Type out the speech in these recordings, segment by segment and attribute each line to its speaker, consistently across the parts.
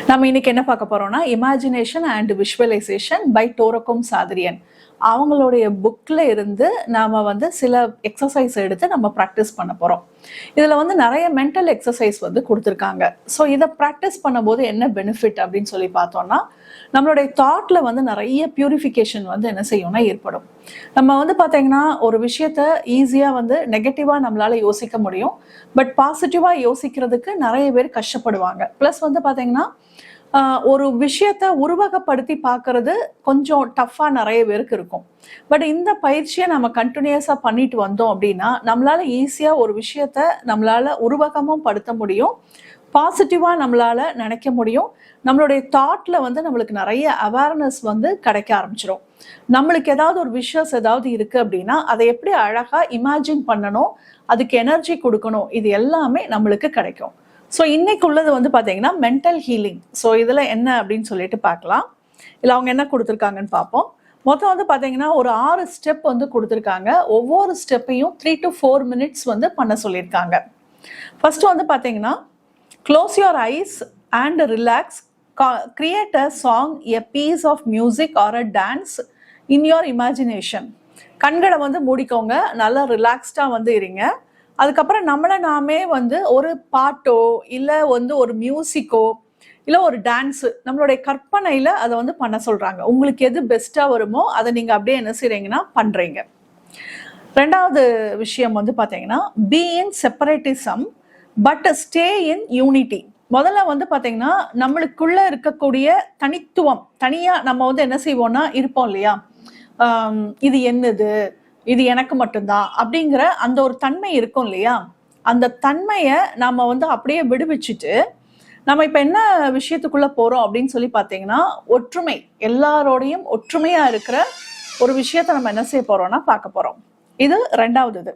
Speaker 1: நம்ம இன்னைக்கு என்ன பார்க்க போறோம்னா இமேஜினேஷன் அண்ட் விஷுவலைசேஷன் பை டோரகோம் சாதிரியன். அவங்களுடைய புக்ல இருந்து நாம சில எக்ஸசைஸ் எடுத்து நம்ம ப்ராக்டிஸ் பண்ண போறோம். இதுல நிறைய மென்டல் எக்ஸசைஸ் கொடுத்துருக்காங்க. ஸோ இதை ப்ராக்டிஸ் பண்ணும்போது என்ன பெனிஃபிட் அப்படின்னு சொல்லி பார்த்தோம்னா, நம்மளுடைய தாட்ல நிறைய பியூரிஃபிகேஷன் என்ன செய்யும்னா ஏற்படும். நம்ம பார்த்தீங்கன்னா ஒரு விஷயத்த ஈஸியா நெகட்டிவா நம்மளால யோசிக்க முடியும். பட் பாசிட்டிவா யோசிக்கிறதுக்கு நிறைய பேர் கஷ்டப்படுவாங்க. பிளஸ் பார்த்தீங்கன்னா ஒரு விஷயத்த உருவகப்படுத்தி பார்க்கறது கொஞ்சம் டஃப்பா நிறைய பேருக்கு இருக்கும். பட் இந்த பயிற்சியை நம்ம கண்டினியூஸா பண்ணிட்டு வந்தோம் அப்படின்னா நம்மளால ஈஸியா ஒரு விஷயத்த நம்மளால உருவகமும் படுத்த முடியும், பாசிட்டிவா நம்மளால நினைக்க முடியும். நம்மளுடைய தாட்ல நம்மளுக்கு நிறைய அவேர்னஸ் கிடைக்க ஆரம்பிச்சிடும். நம்மளுக்கு ஏதாவது ஒரு விஷயம் ஏதாவது இருக்கு அப்படின்னா அதை எப்படி அழகா இமேஜின் பண்ணணும், அதுக்கு எனர்ஜி கொடுக்கணும், இது எல்லாமே நம்மளுக்கு கிடைக்கும். ஸோ இன்னைக்கு உள்ளது பார்த்தீங்கன்னா மென்டல் ஹீலிங். ஸோ இதில் என்ன அப்படின்னு சொல்லிட்டு பார்க்கலாம். இல்லை அவங்க என்ன கொடுத்துருக்காங்கன்னு பார்ப்போம். மொத்தம் பார்த்தீங்கன்னா ஒரு 6 ஸ்டெப் கொடுத்துருக்காங்க. ஒவ்வொரு ஸ்டெப்பையும் 3 to 4 minutes பண்ண சொல்லியிருக்காங்க. ஃபர்ஸ்ட் பார்த்தீங்கன்னா close your eyes and relax, create a song, a piece of music or a dance in your imagination. கண்களை மூடிக்கோங்க, நல்லா ரிலாக்ஸ்டாக இருங்க. அதுக்கப்புறம் நம்மளை நாமே ஒரு பாட்டோ இல்லை ஒரு மியூசிக்கோ இல்லை ஒரு டான்ஸு நம்மளுடைய கற்பனையில் அதை பண்ண சொல்கிறாங்க. உங்களுக்கு எது பெஸ்ட்டாக வருமோ அதை நீங்கள் அப்படியே என்ன செய்கிறீங்கன்னா பண்ணுறீங்க. ரெண்டாவது விஷயம் பார்த்தீங்கன்னா be in separatism but stay in unity. முதல்ல பார்த்தீங்கன்னா நம்மளுக்குள்ள இருக்கக்கூடிய தனித்துவம், தனியாக நம்ம என்ன செய்வோம்னா இருப்போம் இல்லையா, இது என்னது, இது எனக்கு மட்டும்தான் அப்படிங்கிற அந்த ஒரு தன்மை இருக்கும் இல்லையா, அந்த தன்மையை நம்ம அப்படியே விடுவிச்சுட்டு நம்ம இப்போ என்ன விஷயத்துக்குள்ள போறோம் அப்படின்னு சொல்லி பார்த்தீங்கன்னா ஒற்றுமை, எல்லாரோடையும் ஒற்றுமையா இருக்கிற ஒரு விஷயத்த நம்ம என்ன செய்ய போறோம்னா பார்க்க போறோம். இது ரெண்டாவது. இது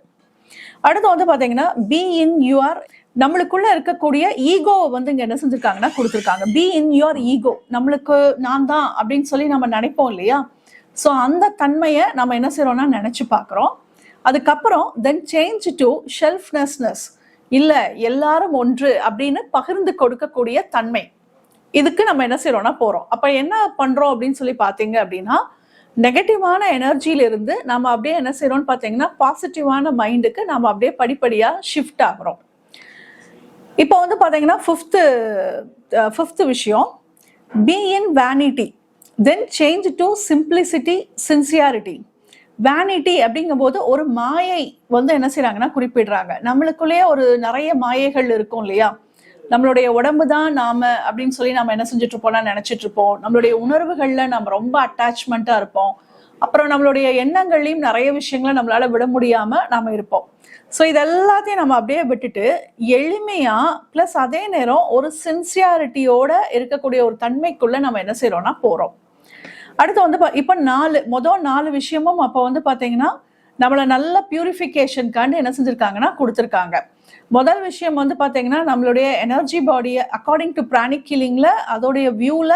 Speaker 1: அடுத்து பார்த்தீங்கன்னா பி இன் யுவர், நம்மளுக்குள்ள இருக்கக்கூடிய ஈகோவை இங்க என்ன செஞ்சிருக்காங்கன்னா கொடுத்துருக்காங்க. பி இன் யுவர் ஈகோ, நம்மளுக்கு நான் தான் அப்படின்னு சொல்லி நம்ம நினைப்போம் இல்லையா, ஸோ அந்த தன்மையை நம்ம என்ன செய்யறோம்னா நினைச்சு பார்க்குறோம். அதுக்கப்புறம் தென் சேஞ்ச் டு ஷெல்ஃப்னஸ்னஸ், இல்லை எல்லாரும் ஒன்று அப்படின்னு பகிர்ந்து கொடுக்கக்கூடிய தன்மை. இதுக்கு நம்ம என்ன செய்யறோம்னா போறோம். அப்ப என்ன பண்றோம் அப்படின்னு சொல்லி பார்த்தீங்க அப்படின்னா நெகட்டிவான எனர்ஜியிலிருந்து நம்ம அப்படியே என்ன செய்யறோம்னு பார்த்தீங்கன்னா பாசிட்டிவான மைண்டுக்கு நம்ம அப்படியே படிப்படியா ஷிஃப்ட் ஆகிறோம். இப்போ பார்த்தீங்கன்னா ஃபிஃப்த் விஷயம், be in vanity then change to simplicity sincerity. Vanity அப்படிங்கும்போது ஒரு மாயை என்ன செய்யறாங்கன்னா குறிப்பிடுறாங்க. நம்மளுக்குள்ளேயே ஒரு நிறைய மாயைகள் இருக்கும் இல்லையா, நம்மளுடைய உடம்பு தான் நாம அப்படின்னு சொல்லி நம்ம என்ன செஞ்சுட்டு இருப்போம்னா நினைச்சிட்டு இருப்போம். நம்மளுடைய உணர்வுகள்ல நம்ம ரொம்ப அட்டாச்மெண்ட்டா இருப்போம். அப்புறம் நம்மளுடைய எண்ணங்கள்லையும் நிறைய விஷயங்களை நம்மளால விட முடியாம நாம இருப்போம். ஸோ இதெல்லாத்தையும் நம்ம அப்படியே விட்டுட்டு எளிமையா பிளஸ் அதே நேரம் ஒரு சின்சியாரிட்டியோட இருக்கக்கூடிய ஒரு தன்மைக்குள்ள நம்ம என்ன செய்யறோம்னா போறோம். அடுத்து இப்போ 4 விஷயமும் அப்போ பார்த்தீங்கன்னா நம்மளை நல்ல பியூரிஃபிகேஷனுக்காண்டு என்ன செஞ்சிருக்காங்கன்னா கொடுத்துருக்காங்க. முதல் விஷயம் பார்த்தீங்கன்னா நம்மளுடைய எனர்ஜி பாடியை அக்கார்டிங் டு பிராணிக் ஹீலிங்ல அதோடைய வியூல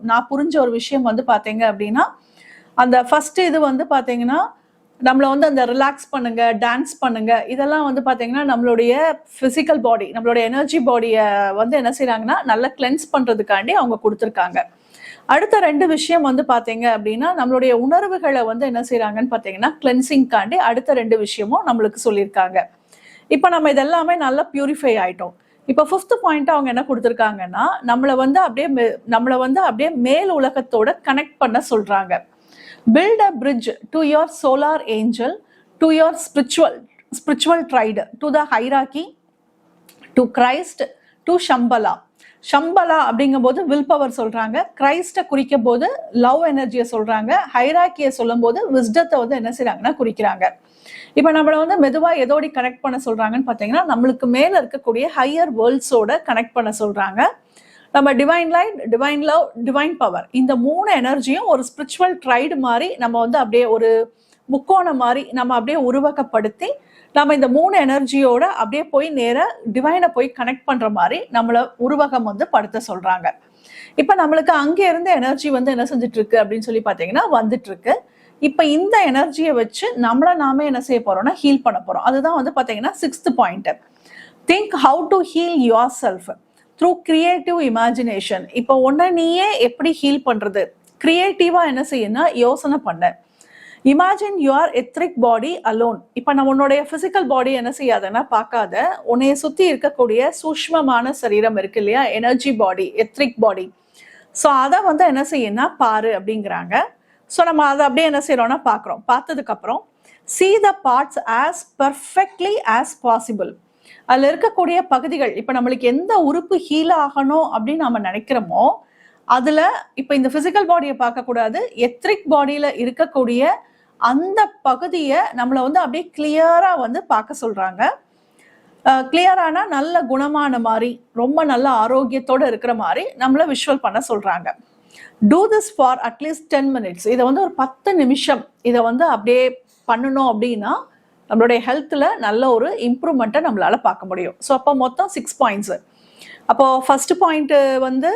Speaker 1: நான் புரிஞ்ச ஒரு விஷயம் பார்த்தீங்க அப்படின்னா அந்த ஃபர்ஸ்ட் இது பார்த்தீங்கன்னா நம்மளை அந்த ரிலாக்ஸ் பண்ணுங்க, டான்ஸ் பண்ணுங்க, இதெல்லாம் பார்த்தீங்கன்னா நம்மளுடைய பிசிக்கல் பாடி, நம்மளுடைய எனர்ஜி பாடியை என்ன செய்யறாங்கன்னா நல்லா கிளென்ஸ் பண்றதுக்காண்டி அவங்க கொடுத்துருக்காங்க. அடுத்த 2 விஷயம் பார்த்தீங்க அப்படின்னா நம்மளுடைய உணர்வுகளை என்ன செய்யறாங்கன்னு பார்த்தீங்கன்னா கிளென்சிங்காண்டி அடுத்த 2 விஷயமும் நம்மளுக்கு சொல்லியிருக்காங்க. இப்போ நம்ம இதெல்லாமே நல்லா பியூரிஃபை ஆயிட்டோம். இப்போ 5th பாயிண்ட் அவங்க என்ன கொடுத்துருக்காங்கன்னா நம்மளை அப்படியே மேல் உலகத்தோட கனெக்ட் பண்ண சொல்றாங்க. Build a bridge to your solar angel, to your spiritual triad, to the hierarchy, to Christ, to Shambhala. ஷம்பலா அப்படிங்கும் போது வில் பவர் சொல்றாங்க, கிரைஸ்ட குறிக்கும் போது லவ் எனர்ஜியை சொல்றாங்க, ஹைராக்கியை சொல்லும் போது விஸ்டத்தை என்ன செய்யறாங்கன்னா குறிக்கிறாங்க. இப்ப நம்மளை மெதுவா எதோடி கனெக்ட் பண்ண சொல்றாங்கன்னு பாத்தீங்கன்னா நம்மளுக்கு மேல இருக்கக்கூடிய ஹையர் வேர்ல்ட்ஸோட கனெக்ட் பண்ண சொல்றாங்க. நம்ம divine light, divine love, divine power, இந்த 3 எனர்ஜியும் ஒரு ஸ்பிரிச்சுவல் ட்ரைடு மாதிரி நம்ம அப்படியே ஒரு முக்கோணம் மாதிரி நம்ம அப்படியே உருவகப்படுத்தி நம்ம இந்த 3 எனர்ஜியோட அப்படியே போய் நேர டிவைனை போய் கனெக்ட் பண்ற மாதிரி நம்மளை உருவகம் படுத்த சொல்றாங்க. இப்ப நம்மளுக்கு அங்கே இருந்து எனர்ஜி என்ன செஞ்சுட்டு இருக்கு அப்படின்னு சொல்லி பாத்தீங்கன்னா வந்துட்டு இருக்கு. இப்ப இந்த எனர்ஜியை வச்சு நம்மளை நாமே என்ன செய்ய போறோம்னா ஹீல் பண்ண போறோம். அதுதான் பாத்தீங்கன்னா 6th point. Think how to heal your self. Through creative imagination. இப்போ ஒன்றை நீயே எப்படி ஹீல் பண்றது, கிரியேட்டிவா என்ன செய்யணும்னா யோசனை பண்ண. Imagine your etheric body alone. இப்போ நான் உன்னுடைய பிசிக்கல் பாடி என்ன செய்யாதன்னா பார்க்காத, உன்னைய சுற்றி இருக்கக்கூடிய சூஷ்மமான சரீரம் இருக்கு இல்லையா, எனர்ஜி பாடி, எத்ரிக் பாடி. ஸோ அதை வந்து என்ன செய்யணும்னா பாரு அப்படிங்கிறாங்க. ஸோ நம்ம அதை அப்படியே என்ன செய்யறோம்னா பார்க்குறோம். பார்த்ததுக்கப்புறம் see the parts as perfectly as possible. அதில் இருக்கக்கூடிய பகுதிகள், இப்போ நம்மளுக்கு எந்த உறுப்பு ஹீல் ஆகணும் அப்படின்னு நம்ம நினைக்கிறோமோ அதில் இப்போ இந்த ஃபிசிக்கல் பாடியை பார்க்கக்கூடாது, எத்ரிக் பாடியில் இருக்கக்கூடிய அந்த பகுதியை நம்மளை வந்து அப்படியே கிளியராக வந்து பார்க்க சொல்கிறாங்க. கிளியரானா நல்ல குணமான மாதிரி, ரொம்ப நல்ல ஆரோக்கியத்தோடு இருக்கிற மாதிரி நம்மளை விஷுவல் பண்ண சொல்கிறாங்க. Do this for at least 10 minutes. இதை வந்து ஒரு 10 நிமிஷம் இதை வந்து அப்படியே பண்ணணும் அப்படின்னா நம்மளுடைய ஹெல்த்தில் நல்ல ஒரு இம்ப்ரூவ்மெண்ட்டை நம்மளால் பார்க்க முடியும். ஸோ அப்போ மொத்தம் 6 பாயிண்ட்ஸு. அப்போது ஃபஸ்ட்டு பாயிண்ட்டு வந்து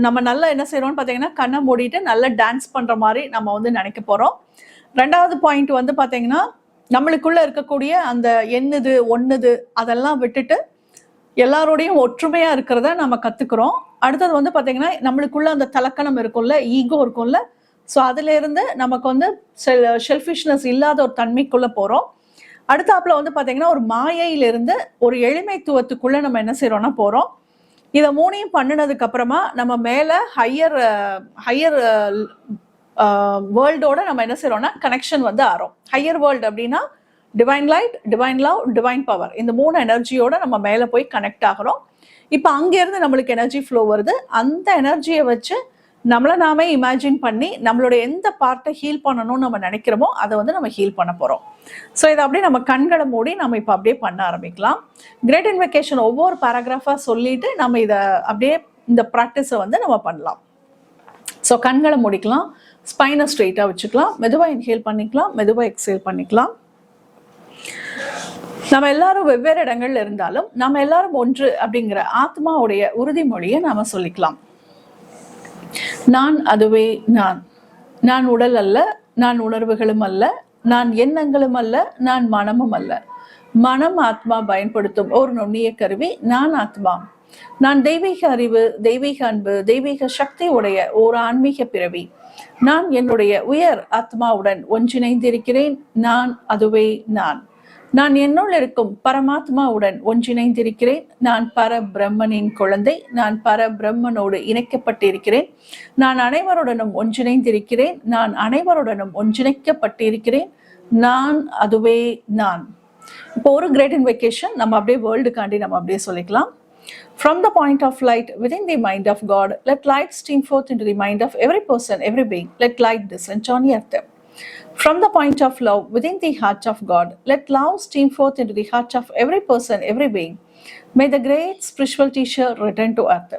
Speaker 1: நம்ம நல்லா என்ன செய்கிறோம்னு பார்த்தீங்கன்னா கண்ணை மூடிட்டு நல்லா டான்ஸ் பண்ணுற மாதிரி நம்ம வந்து நினைக்க போகிறோம். ரெண்டாவது பாயிண்ட் வந்து பார்த்தீங்கன்னா நம்மளுக்குள்ளே இருக்கக்கூடிய அந்த எண்ணுது ஒன்றுது அதெல்லாம் விட்டுட்டு எல்லாரோடையும் ஒற்றுமையாக இருக்கிறத நம்ம கற்றுக்குறோம். அடுத்தது வந்து பார்த்தீங்கன்னா நம்மளுக்குள்ள அந்த தலக்கணம் இருக்கும்ல, ஈகோ இருக்கும்ல, ஸோ அதிலேருந்து நமக்கு வந்து ஷெல்ஃபிஷ்னஸ் இல்லாத ஒரு தன்மைக்குள்ளே போகிறோம். அடுத்தாப்புல வந்து பார்த்தீங்கன்னா ஒரு மாயையிலிருந்து ஒரு எளிமைத்துவத்துக்குள்ளே நம்ம என்ன செய்கிறோம்னா போகிறோம். இதை மூணையும் பண்ணினதுக்கு அப்புறமா நம்ம மேலே ஹையர் வேர்ல்டோட நம்ம என்ன செய்கிறோம்னா கனெக்ஷன் வந்து ஆறோம். ஹையர் வேர்ல்டு அப்படின்னா divine light, divine love, divine power, இந்த 3 எனர்ஜியோட நம்ம மேலே போய் கனெக்ட் ஆகிறோம். இப்போ அங்கேருந்து நம்மளுக்கு எனர்ஜி ஃப்ளோ வருது. அந்த எனர்ஜியை வச்சு நம்மளை நாமே இமேஜின் பண்ணி நம்மளுடைய எந்த பார்ட்டை ஹீல் பண்ணணும்னு நம்ம நினைக்கிறோமோ அதை வந்து நம்ம ஹீல் பண்ண போகிறோம். ஸோ இதை அப்படியே நம்ம கண்களை மூடி நம்ம இப்போ அப்படியே பண்ண ஆரம்பிக்கலாம். கிரேட் இன்வெகேஷன் ஒவ்வொரு பேராகிராஃபாக சொல்லிட்டு நம்ம இதை அப்படியே இந்த ப்ராக்டிஸை வந்து நம்ம பண்ணலாம். ஸோ கண்களை மூடிக்கலாம், ஸ்பைனை ஸ்ட்ரெயிட்டாக வச்சுக்கலாம், மெதுவாக இன்ஹேல் பண்ணிக்கலாம், மெதுவாக எக்ஸேல் பண்ணிக்கலாம். நம்ம எல்லாரும் வெவ்வேறு இடங்கள்ல இருந்தாலும் நம்ம எல்லாரும் ஒன்று அப்படிங்கிற ஆத்மாவுடைய உறுதிமொழியை நாம சொல்லிக்கலாம். நான் அதுவே நான். நான் உடல் அல்ல, நான் உணர்வுகளும் அல்ல, நான் எண்ணங்களும் அல்ல, நான் மனமும் அல்ல. மனம் ஆத்மா பயன்படுத்தும் ஒரு நுண்ணிய கருவி. நான் ஆத்மா. நான் தெய்வீக அறிவு, தெய்வீக அன்பு, தெய்வீக சக்தி உடைய ஒரு ஆன்மீக பிறவி. நான் என்னுடைய உயர் ஆத்மாவுடன் ஒன்றிணைந்திருக்கிறேன். நான் அதுவே நான். நான் என்னுள் இருக்கும் பரமாத்மாவுடன் ஒன்றிணைந்திருக்கிறேன். நான் பர பிரம்மனின் குழந்தை. நான் பர பிரம்மனோடு இணைக்கப்பட்டிருக்கிறேன். நான் அனைவருடனும் ஒன்றிணைந்திருக்கிறேன். நான் அனைவருடனும் ஒன்றிணைக்கப்பட்டிருக்கிறேன். நான் அதுவே நான். இப்போ ஒரு கிரேட் இன்வெகேஷன் நம்ம அப்படியே வேர்ல்டுக்காண்டி நம்ம அப்படியே சொல்லிக்கலாம். From the point of light within the mind of God, let light stream forth into the mind of every person, every being. Let light descend on earth. From the point of love within the heart of God, let love stream forth into the heart of every person, every being. May the great spiritual teacher return to earth.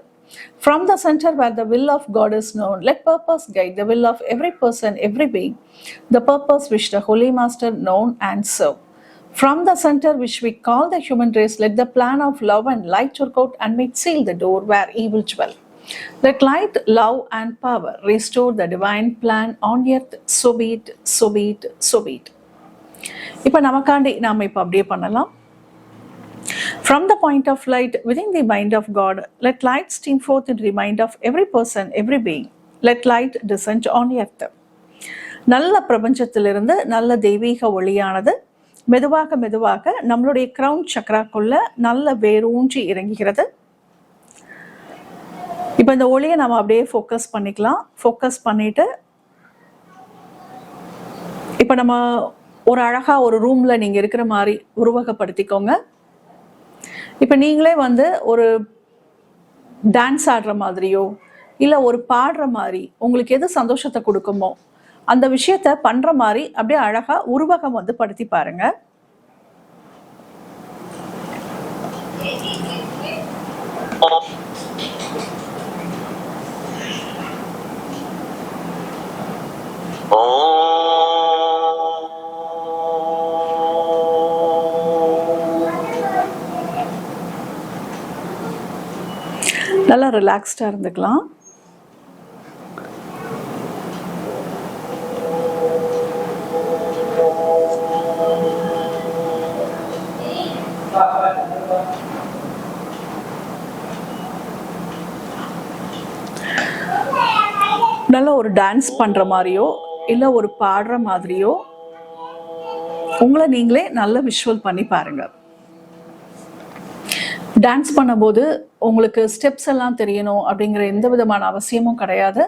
Speaker 1: From the center where the will of God is known, let purpose guide the will of every person, every being. The purpose which the Holy Master known and serve. From the center which we call the human race, let the plan of love and light work out and make seal the door where evil dwell. Let light, love and power restore the divine plan on earth. So be it, so be it, so be it. இப்போ நமக்காண்டி நாம இப்போ அப்படியே பண்ணலாம். From the point of light within the mind of God, let light stream forth into the mind of every person, every being. Let light descend on earth. நல்ல பிரபஞ்சத்திலிருந்து நல்ல தெய்வீக ஒளியானது மெதுவாக மெதுவாக நம்மளுடைய கிரவுன் சக்கராக்குள்ள நல்ல வேரூன்றி இறங்குகிறது. இப்போ இந்த ஒளியை நம்ம அப்படியே ஃபோக்கஸ் பண்ணிக்கலாம். ஃபோக்கஸ் பண்ணிட்டு இப்போ நம்ம ஒரு அழகா ஒரு ரூம்ல நீங்க இருக்கிற மாதிரி உருவகப்படுத்திக்கோங்க. இப்போ நீங்களே வந்து ஒரு டான்ஸ் ஆடுற மாதிரியோ இல்லை ஒரு பாடுற மாதிரி உங்களுக்கு எது சந்தோஷத்தை கொடுக்குமோ அந்த விஷயத்த பண்ற மாதிரி அப்படியே அழகா உருவகம் வந்து படுத்தி பாருங்க. நல்லா ரிலாக்ஸ்டா இருந்துக்கலாம். நல்ல ஒரு டான்ஸ் பண்ற மாதிரியோ இல்லை ஒரு பாடுற மாதிரியோ உங்களை நீங்களே நல்ல விஷுவல் பண்ணி பாருங்க. டான்ஸ் பண்ணும்போது உங்களுக்கு ஸ்டெப்ஸ் எல்லாம் தெரியணும் அப்படிங்கிற எந்த விதமான அவசியமும் கிடையாது.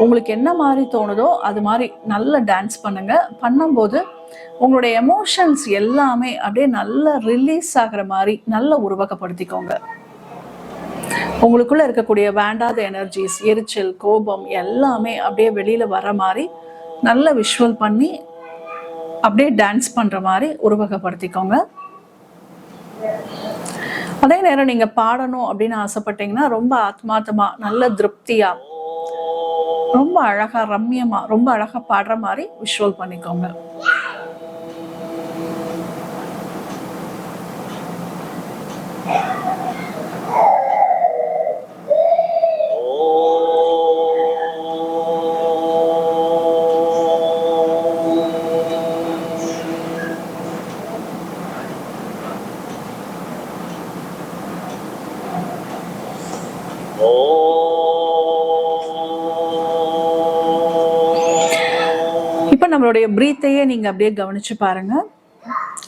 Speaker 1: உங்களுக்கு என்ன மாதிரி தோணுதோ அது மாதிரி நல்ல டான்ஸ் பண்ணுங்க. பண்ணும்போது உங்களுடைய எமோஷன்ஸ் எல்லாமே அப்படியே நல்லா ரிலீஸ் ஆகிற மாதிரி நல்ல உருவகப்படுத்திக்கோங்க. உங்களுக்குள்ள இருக்கக்கூடிய வேண்டாத எனர்ஜிஸ், எரிச்சல், கோபம் எல்லாமே அப்படியே வெளியில வர மாதிரி நல்ல விஷுவல் பண்ணி அப்படியே டான்ஸ் பண்ற மாதிரி உருவகப்படுத்திக்கோங்க. அதே நேரம் நீங்க பாடணும் அப்படின்னு ஆசைப்பட்டீங்கன்னா ரொம்ப ஆத்மார்த்தமா, நல்ல திருப்தியா, ரொம்ப அழகா, ரம்யமா, ரொம்ப அழகா பாடுற மாதிரி விஷுவல் பண்ணிக்கோங்க. இப்ப நம்மளுடைய பிரீத்தையே நீங்க அப்படியே கவனிச்சு பாருங்க.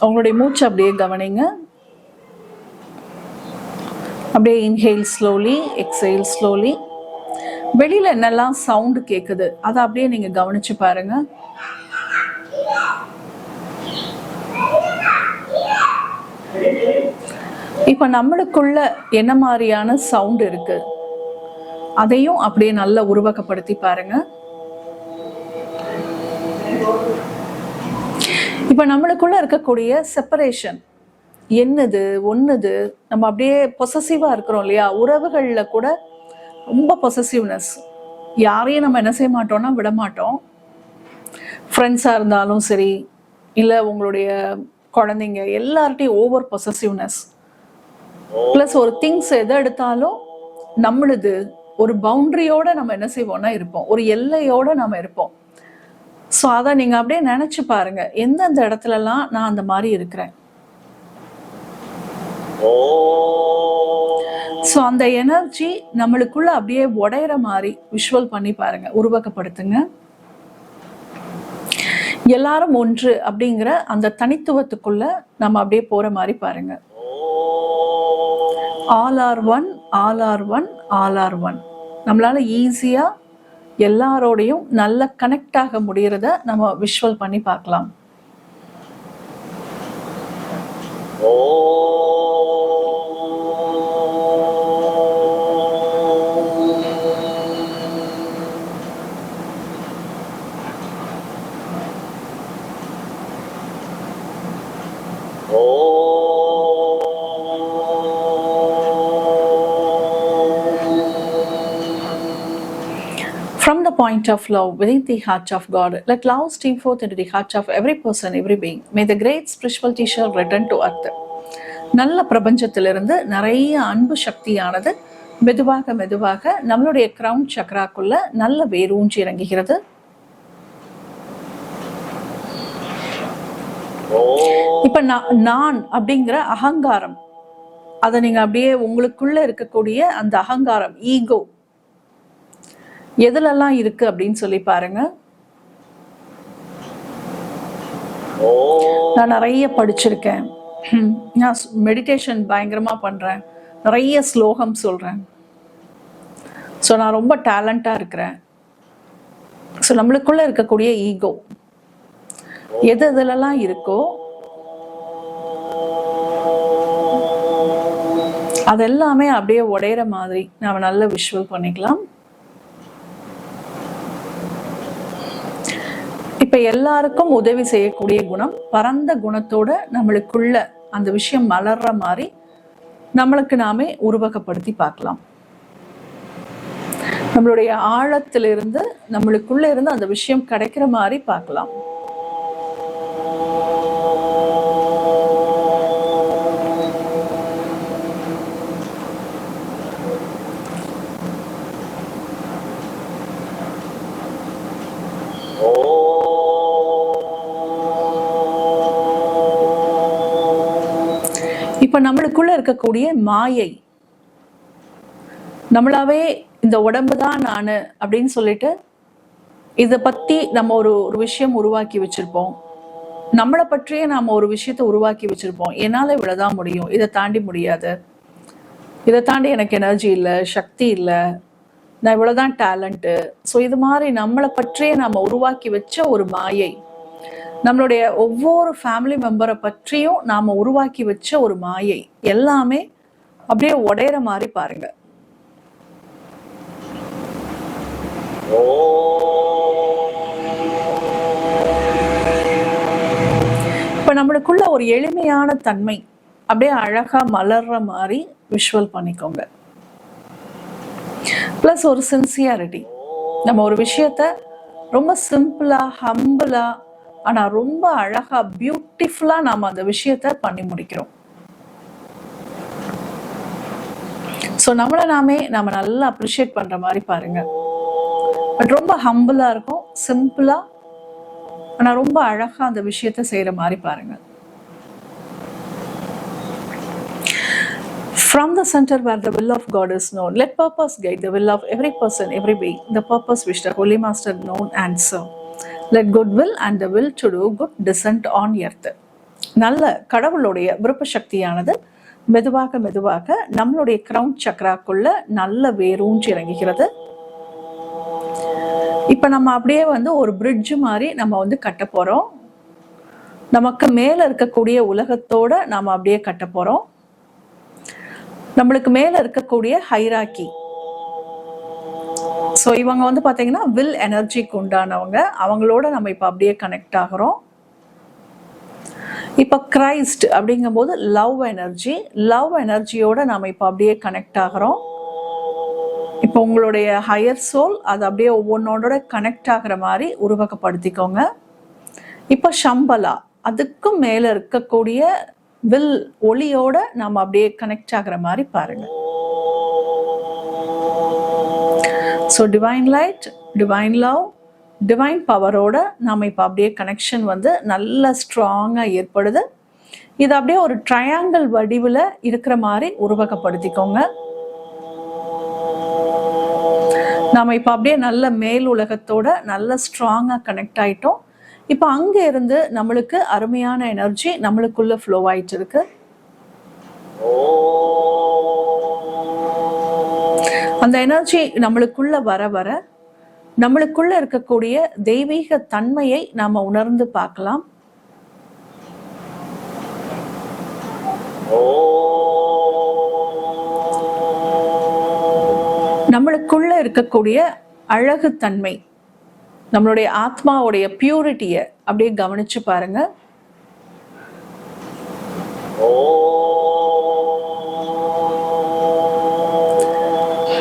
Speaker 1: உங்களுடைய மூச்சு அப்படியே கவனிங்க. அப்படியே இன்ஹேல் ஸ்லோலி, எக்ஸேல் ஸ்லோலி. வெளியில என்னெல்லாம் சவுண்டு கேட்குது அதை அப்படியே நீங்க கவனிச்சு பாருங்க. இப்ப நம்மளுக்குள்ள என்ன மாதிரியான சவுண்ட் இருக்கு அதையும் அப்படியே நல்லா உருவகப்படுத்தி பாருங்க. இப்ப நம்மளுக்குள்ள இருக்கக்கூடிய செப்பரேஷன் என்னது ஒண்ணுது, நம்ம அப்படியே பொசசிவா இருக்கிறோம் இல்லையா, உறவுகள்ல கூட ரொம்ப பொசசிவ்னஸ். யாரையும் நம்ம என்ன செய்ய மாட்டோம்னா விட மாட்டோம். ஃப்ரெண்ட்ஸா இருந்தாலும் சரி, இல்லை உங்களுடைய குழந்தைங்க எல்லார்ட்டையும் ஓவர் பொசசிவ்னஸ். பிளஸ் ஒரு திங்ஸ் எதை எடுத்தாலும் நம்மளுது ஒரு பவுண்டரியோட நம்ம என்ன செய்வோம்னா இருப்போம், ஒரு எல்லையோட நம்ம இருப்போம். ஸோ அதை நீங்க அப்படியே நினைச்சு பாருங்க, எந்தெந்த இடத்துலலாம் நான் அந்த மாதிரி இருக்கிறேன். ஸோ அந்த எனர்ஜி நம்மளுக்குள்ள அப்படியே உடையிற மாதிரி விஷுவல் பண்ணி பாருங்க, உருவகப்படுத்துங்க. எல்லாரும் ஒன்று அப்படிங்கிற அந்த தனித்துவத்துக்குள்ள நம்ம அப்படியே போற மாதிரி பாருங்க. All are one, all are one, all are one. நம்மளால ஈஸியா எல்லாரோடையும் நல்ல கனெக்ட் ஆக முடியறத நம்ம விஷுவல் பண்ணி பார்க்கலாம். From the point of love within the heart of God, let love stream forth into the heart of every person, every being. May the great spiritual teacher return to earth. நல்ல பிரபஞ்சத்திலிருந்து நிறைய அன்பு சக்தியானது மெதுவாக மெதுவாக நம்மளுடைய crown சக்ராக்குள்ள நல்ல வேரூன்றி இறங்குகிறது. இப்ப நான் அப்படிங்கிற அகங்காரம், அதை நீங்க அப்படியே உங்களுக்குள்ள இருக்கக்கூடிய அந்த அகங்காரம், ஈகோ எதுலெல்லாம் இருக்கு அப்படின்னு சொல்லி பாருங்க. நான் நிறைய படிச்சிருக்கேன், நான் மெடிடேஷன் பயங்கரமா பண்றேன், நிறைய ஸ்லோகம் சொல்றேன், ஸோ நான் ரொம்ப டேலண்டா இருக்கிறேன். ஸோ நம்மளுக்குள்ள இருக்கக்கூடிய ஈகோ எது எதுலெல்லாம் இருக்கோ அதெல்லாமே அப்படியே உடையிற மாதிரி நாம நல்ல விஷுவல் பண்ணிக்கலாம். இப்ப எல்லாருக்கும் உதவி செய்யக்கூடிய குணம், பரந்த குணத்தோட நம்மளுக்குள்ள அந்த விஷயம் மலர்ற மாதிரி நம்மளுக்கு நாமே உருவகப்படுத்தி பார்க்கலாம். நம்மளுடைய ஆழத்திலிருந்து நம்மளுக்குள்ள இருந்து அந்த விஷயம் கிடைக்கிற மாதிரி பார்க்கலாம். இப்ப நம்மளுக்குள்ள இருக்கக்கூடிய மாயை, நம்மளாவே இந்த உடம்பு தான் நானு அப்படின்னு சொல்லிட்டு இதை பத்தி நம்ம ஒரு ஒரு விஷயம் உருவாக்கி வச்சிருப்போம். நம்மளை பற்றியே நாம ஒரு விஷயத்தை உருவாக்கி வச்சிருப்போம். என்னால இவ்வளவுதான் முடியும், இதை தாண்டி முடியாது, இதை தாண்டி எனக்கு எனர்ஜி இல்லை, சக்தி இல்லை, நான் இவ்வளவுதான் டேலண்ட்டு. ஸோ இது மாதிரி நம்மளை பற்றியே நாம உருவாக்கி வச்ச ஒரு மாயை, நம்மளுடைய ஒவ்வொரு ஃபேமிலி மெம்பரை பற்றியும் நாம உருவாக்கி வச்ச ஒரு மாயை எல்லாமே அப்படியே உடையிற மாதிரி பாருங்க. இப்ப நம்மளுக்குள்ள ஒரு எளிமையான தன்மை அப்படியே அழகா மலர்ற மாதிரி விஷுவல் பண்ணிக்கோங்க. பிளஸ் ஒரு சின்சியாரிட்டி. நம்ம ஒரு விஷயத்த ரொம்ப சிம்பிளா ஹம்பிளா ஆனா ரொம்ப அழகா பியூட்டிஃபுல்லா நாம அந்த விஷயத்த பண்ணி முடிக்கிறோம். ஸோ நம்மளை நாம நல்லா அப்ரிஷியேட் பண்ற மாதிரி பாருங்க. பட் ரொம்ப ஹம்பிளா இருக்கும், சிம்பிளா ஆனா ரொம்ப அழகா அந்த விஷயத்த செய்யற மாதிரி பாருங்க. From the center where the will of God is known, let purpose guide the will of every person, every being, the purpose which the Holy Master known and serve. Let good will and the will to do good descend on earth. நல்ல கடவுளுடைய விருப்ப சக்தியானது மெதுவாக மெதுவாக நம்மளுடைய crown சக்கராக்குள்ள நல்ல வேரூன்றி இறங்குகிறது. இப்ப நம்ம அப்படியே ஒரு பிரிட்ஜ் மாதிரி நம்ம கட்ட போறோம். நமக்கு மேல இருக்கக்கூடிய உலகத்தோட நாம அப்படியே கட்ட போறோம். நம்மளுக்கு மேல இருக்கக்கூடிய ஹைராக்கி. ஸோ இவங்க பாத்தீங்கன்னா வில் எனர்ஜிக்கு உண்டானவங்க. அவங்களோட நம்ம இப்ப அப்படியே கனெக்ட் ஆகிறோம். இப்ப கிரைஸ்ட் அப்படிங்கும் போது லவ் எனர்ஜியோட நாம இப்ப அப்படியே கனெக்ட் ஆகிறோம். இப்போ உங்களுடைய ஹையர் சோல் அது அப்படியே ஒவ்வொன்னோட கனெக்ட் ஆகிற மாதிரி உருவகப்படுத்திக்கோங்க. இப்ப ஷம்பலா, அதுக்கும் மேல இருக்கக்கூடிய வில் ஒளியோட நாம அப்படியே கனெக்ட் ஆகிற மாதிரி பாருங்க. So divine light, divine love, divine பவரோட நாம இப்ப அப்படியே கனெக்ஷன் நல்ல ஸ்ட்ராங்கா ஏற்படுது. இது அப்படியே ஒரு ட்ரையாங்கிள் வடிவில் இருக்கிற மாதிரி உருவகப்படுத்திக்கோங்க. நாம இப்ப அப்படியே நல்ல மேல் உலகத்தோட நல்ல ஸ்ட்ராங்கா கனெக்ட் ஆயிட்டோம். இப்ப அங்க இருந்து நம்மளுக்கு அருமையான எனர்ஜி நம்மளுக்குள்ள ஃப்ளோ ஆயிட்டு இருக்கு. அந்த எனர்ஜி நம்மளுக்குள்ள வர வர நம்மளுக்குள்ள இருக்கக்கூடிய தெய்வீக தன்மையை நாம உணர்ந்து பார்க்கலாம். நம்மளுக்குள்ள இருக்கக்கூடிய அழகு தன்மை, நம்மளுடைய ஆத்மாவுடைய பியூரிட்டிய அப்படியே கவனிச்சு பாருங்க.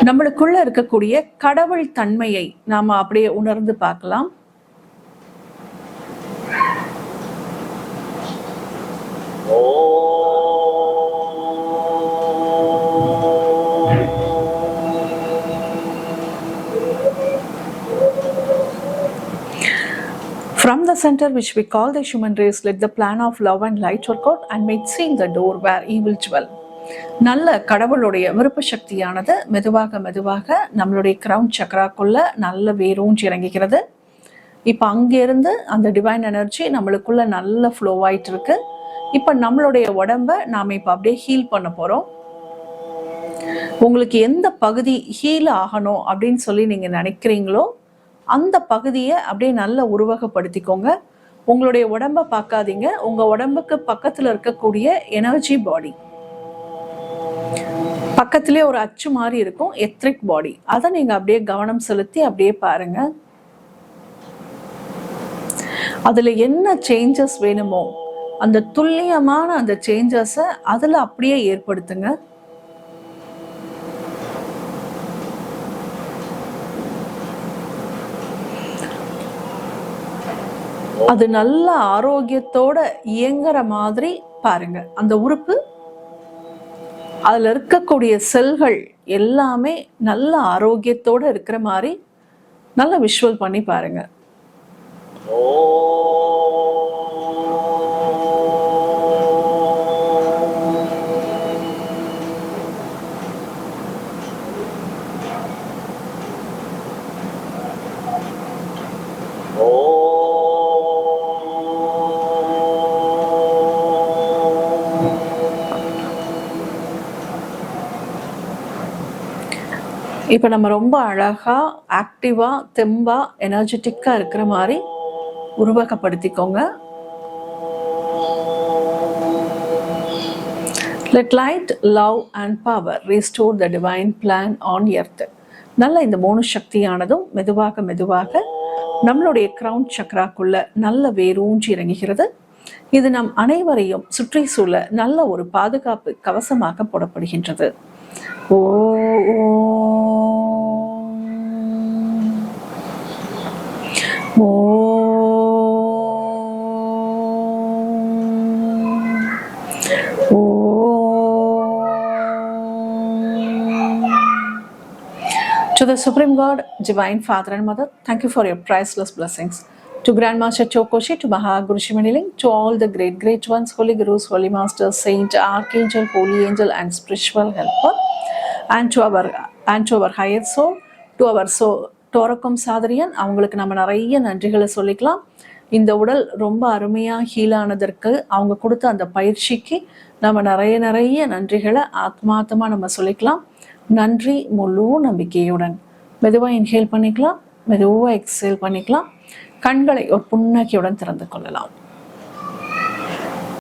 Speaker 1: நம்மளுக்குள்ள இருக்கக்கூடிய கடவுள் தன்மையை நாம அப்படியே உணர்ந்து பார்க்கலாம். From the center which we call the human race, let the plan of love and light work out and may seal the door where evil dwell. நல்ல கடவுளுடைய விருப்ப சக்தியானது மெதுவாக மெதுவாக நம்மளுடைய கிரவுன் சக்கராக்குள்ள நல்ல வேரூன்றி இறங்குகிறது. இப்ப அங்கிருந்து அந்த டிவைன் எனர்ஜி நம்மளுக்குள்ள நல்ல ஃப்ளோ ஆயிட்டு இருக்கு. இப்ப நம்மளுடைய உடம்ப நாம இப்ப அப்படியே ஹீல் பண்ண போறோம். உங்களுக்கு எந்த பகுதி ஹீல் ஆகணும் அப்படின்னு சொல்லி நீங்க நினைக்கிறீங்களோ அந்த பகுதியை அப்படியே நல்ல உருவகப்படுத்திக்கோங்க. உங்களுடைய உடம்ப பார்க்காதீங்க, உங்க உடம்புக்கு பக்கத்துல இருக்கக்கூடிய எனர்ஜி பாடி, பக்கத்திலே ஒரு அச்சு மாதிரி இருக்கும் எத்ரிக் பாடி, அதை நீங்க அப்படியே கவனம் செலுத்தி அப்படியே பாருங்க. அதுல என்ன சேஞ்சஸ் வேணுமோ அந்த துல்லியமான அந்த சேஞ்சஸை அதுல அப்படியே ஏற்படுத்துங்க. அது நல்ல ஆரோக்கியத்தோட இயங்குற மாதிரி பாருங்க. அந்த உறுப்பு, அதுல இருக்கக்கூடிய செல்கள் எல்லாமே நல்ல ஆரோக்கியத்தோட இருக்கிற மாதிரி நல்ல விஷுவல் பண்ணி பாருங்க. இப்போ நம்ம ரொம்ப அழகாக ஆக்டிவாக தெம்பாக எனர்ஜெட்டிக்காக இருக்கிற மாதிரி உருவகப்படுத்திக்கோங்க. Let light, love and power restore the divine plan on earth. நல்ல இந்த 3 சக்தியானதும் மெதுவாக மெதுவாக நம்மளுடைய கிரவுன் சக்ராக்குள்ள நல்ல வேரூன்றி இறங்குகிறது. இது நம் அனைவரையும் சுற்றி சூழ நல்ல ஒரு பாதுகாப்பு கவசமாக போடப்படுகின்றது. To the Supreme God, Divine Father and Mother, thank you for your priceless blessings. To Grandmaster Chokoshi, to Mahaguru Shimaniling, to all the great ones, Holy Gurus, Holy Masters, Saint, Archangel, Holy Angel and Spiritual Helper, and to our higher soul, to our soul, டோரக்கம் சாதரியன், அவங்களுக்கு நம்ம நிறைய நன்றிகளை சொல்லிக்கலாம். இந்த உடல் ரொம்ப அருமையாக ஹீலானதற்கு அவங்க கொடுத்த அந்த பயிற்சிக்கு நம்ம நிறைய நன்றிகளை ஆத்மார்த்தமாக நம்ம சொல்லிக்கலாம். நன்றி முழு நம்பிக்கையுடன். மெதுவாக இன்ஹேல் பண்ணிக்கலாம், மெதுவாக எக்ஸேல் பண்ணிக்கலாம். கண்களை ஒரு புன்னகையுடன் திறந்து கொள்ளலாம்.